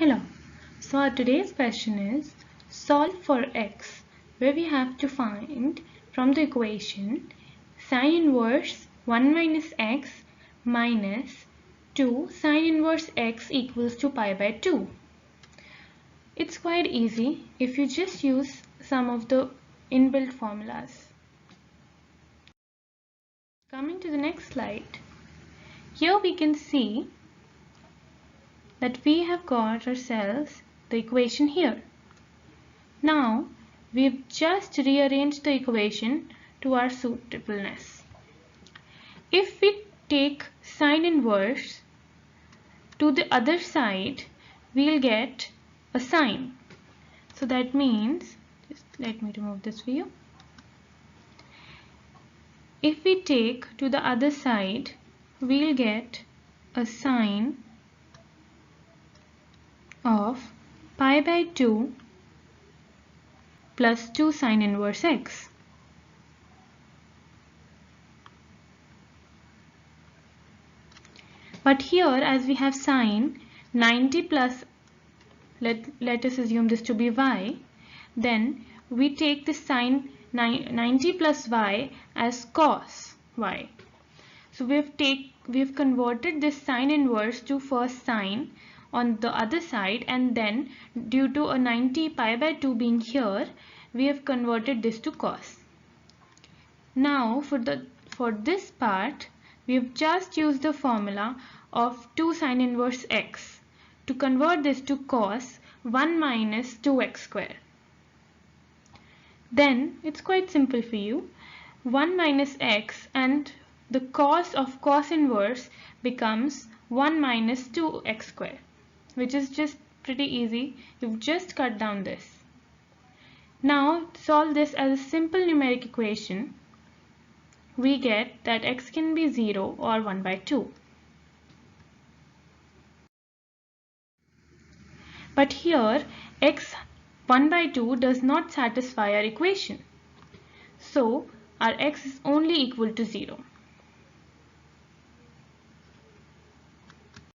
Hello. So our today's question is solve for x, where we have to find from the equation sine inverse 1 minus x minus 2 sine inverse x equals to pi by 2. It's quite easy if you just use some of the inbuilt formulas. Coming to the next slide, here we can see that we have got ourselves the equation here. Now we've just rearranged the equation to our suitableness. If we take sine inverse to the other side, we'll get a sine. So that means, just let me remove this for you. If we take to the other side, we'll get a sine of pi by 2 plus 2 sine inverse x. But here, as we have sine 90 plus, let us assume this to be y, then we take the sine 90 plus y as cos y. So we've converted this sine inverse to first sine on the other side, and then due to a 90 pi by 2 being here, we have converted this to cos. Now for this part, we have just used the formula of 2 sine inverse x to convert this to cos 1 minus 2x square. Then it's quite simple for you. 1 minus x and the cos of cos inverse becomes 1 minus 2x square, which is just pretty easy. You've just cut down this. Now solve this as a simple numeric equation. We get that x can be 0 or 1 by 2. But here x 1 by 2 does not satisfy our equation. So our x is only equal to 0.